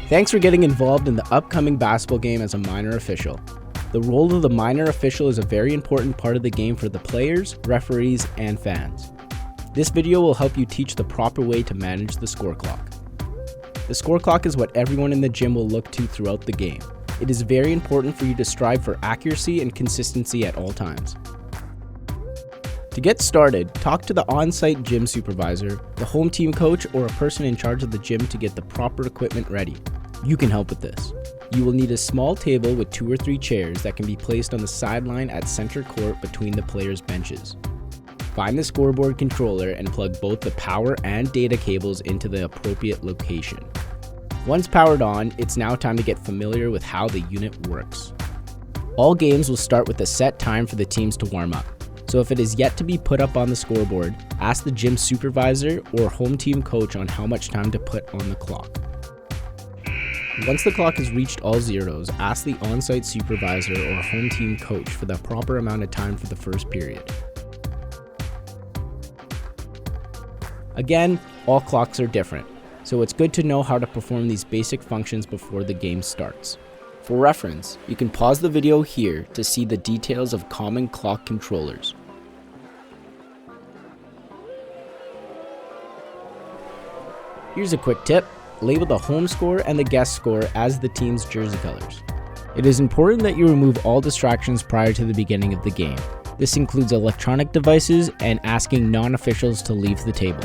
Thanks for getting involved in the upcoming basketball game as a minor official. The role of the minor official is a very important part of the game for the players, referees, and fans. This video will help you teach the proper way to manage the score clock. The score clock is what everyone in the gym will look to throughout the game. It is very important for you to strive for accuracy and consistency at all times. To get started, talk to the on-site gym supervisor, the home team coach, or a person in charge of the gym to get the proper equipment ready. You can help with this. You will need a small table with 2 or 3 chairs that can be placed on the sideline at center court between the players' benches. Find the scoreboard controller and plug both the power and data cables into the appropriate location. Once powered on, it's now time to get familiar with how the unit works. All games will start with a set time for the teams to warm up. So if it is yet to be put up on the scoreboard, ask the gym supervisor or home team coach on how much time to put on the clock. Once the clock has reached all zeros, ask the on-site supervisor or home team coach for the proper amount of time for the first period. Again, all clocks are different, so it's good to know how to perform these basic functions before the game starts. For reference, you can pause the video here to see the details of common clock controllers. Here's a quick tip. Label the home score and the guest score as the team's jersey colors. It is important that you remove all distractions prior to the beginning of the game. This includes electronic devices and asking non-officials to leave the table.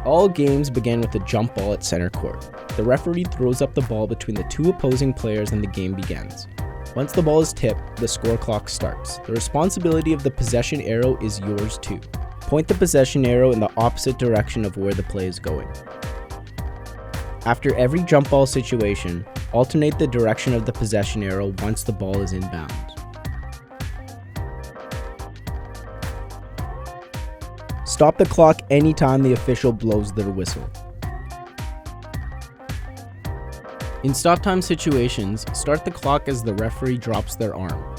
All games begin with a jump ball at center court. The referee throws up the ball between the 2 opposing players and the game begins. Once the ball is tipped, the score clock starts. The responsibility of the possession arrow is yours too. Point the possession arrow in the opposite direction of where the play is going. After every jump ball situation, alternate the direction of the possession arrow once the ball is inbound. Stop the clock anytime the official blows their whistle. In stop time situations, start the clock as the referee drops their arm.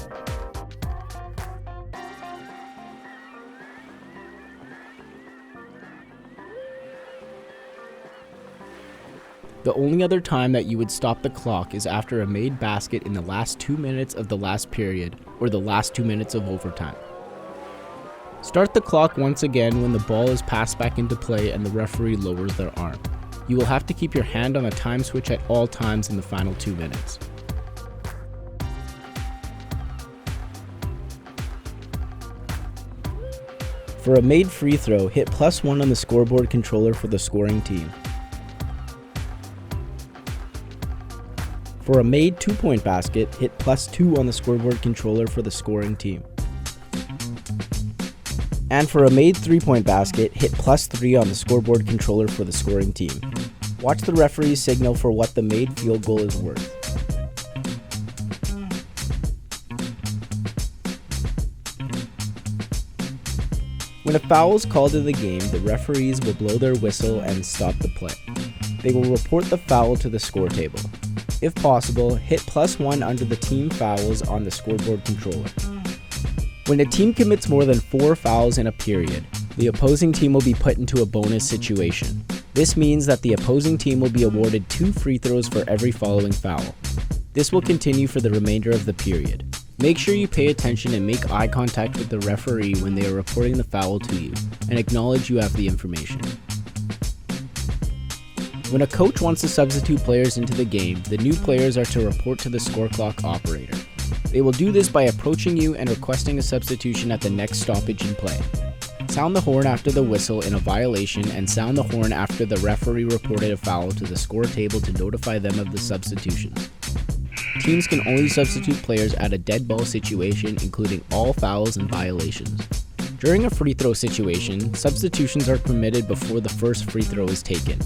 The only other time that you would stop the clock is after a made basket in the last 2 minutes of the last period or the last 2 minutes of overtime. Start the clock once again when the ball is passed back into play and the referee lowers their arm. You will have to keep your hand on the time switch at all times in the final 2 minutes. For a made free throw, hit +1 on the scoreboard controller for the scoring team. For a made 2-point basket, hit +2 on the scoreboard controller for the scoring team. And for a made 3-point basket, hit +3 on the scoreboard controller for the scoring team. Watch the referee signal for what the made field goal is worth. When a foul is called in the game, the referees will blow their whistle and stop the play. They will report the foul to the score table. If possible, hit +1 under the team fouls on the scoreboard controller. When a team commits more than 4 fouls in a period, the opposing team will be put into a bonus situation. This means that the opposing team will be awarded 2 free throws for every following foul. This will continue for the remainder of the period. Make sure you pay attention and make eye contact with the referee when they are reporting the foul to you, and acknowledge you have the information. When a coach wants to substitute players into the game, the new players are to report to the score clock operator. They will do this by approaching you and requesting a substitution at the next stoppage in play. Sound the horn after the whistle in a violation and sound the horn after the referee reported a foul to the score table to notify them of the substitutions. Teams can only substitute players at a dead ball situation, including all fouls and violations. During a free throw situation, substitutions are permitted before the first free throw is taken.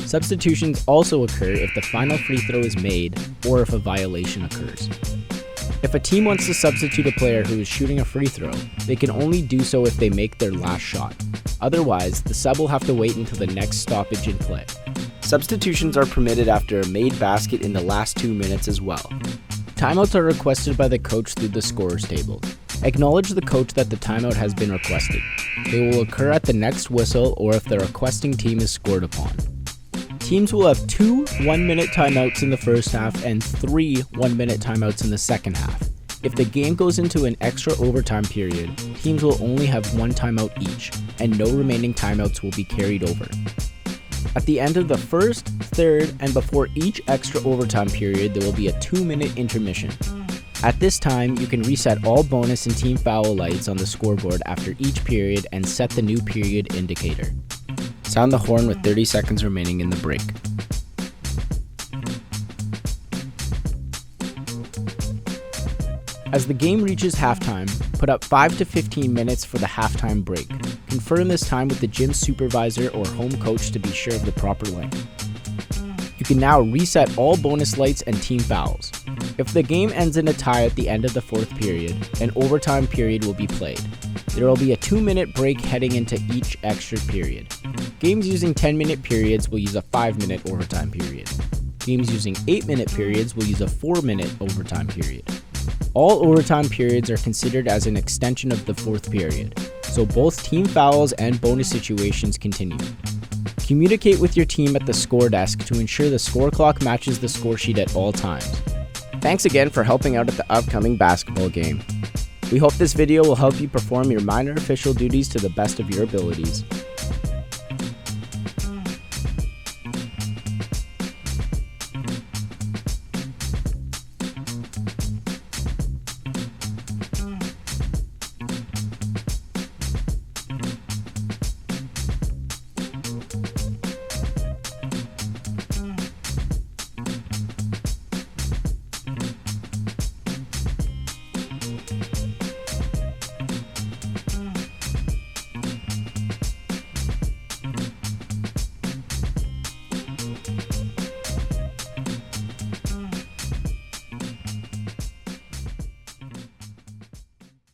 Substitutions also occur if the final free throw is made or if a violation occurs. If a team wants to substitute a player who is shooting a free throw, they can only do so if they make their last shot. Otherwise, the sub will have to wait until the next stoppage in play. Substitutions are permitted after a made basket in the last 2 minutes as well. Timeouts are requested by the coach through the scorers table. Acknowledge the coach that the timeout has been requested. They will occur at the next whistle or if the requesting team is scored upon. Teams will have 2 1-minute timeouts in the first half and 3 1-minute timeouts in the second half. If the game goes into an extra overtime period, teams will only have 1 timeout each, and no remaining timeouts will be carried over. At the end of the first, third, and before each extra overtime period, there will be a 2-minute intermission. At this time, you can reset all bonus and team foul lights on the scoreboard after each period and set the new period indicator. Sound the horn with 30 seconds remaining in the break. As the game reaches halftime, put up 5 to 15 minutes for the halftime break. Confirm this time with the gym supervisor or home coach to be sure of the proper length. You can now reset all bonus lights and team fouls. If the game ends in a tie at the end of the fourth period, an overtime period will be played. There will be a 2-minute break heading into each extra period. Games using 10-minute periods will use a 5-minute overtime period. Games using 8-minute periods will use a 4-minute overtime period. All overtime periods are considered as an extension of the fourth period, so both team fouls and bonus situations continue. Communicate with your team at the score desk to ensure the score clock matches the score sheet at all times. Thanks again for helping out at the upcoming basketball game. We hope this video will help you perform your minor official duties to the best of your abilities.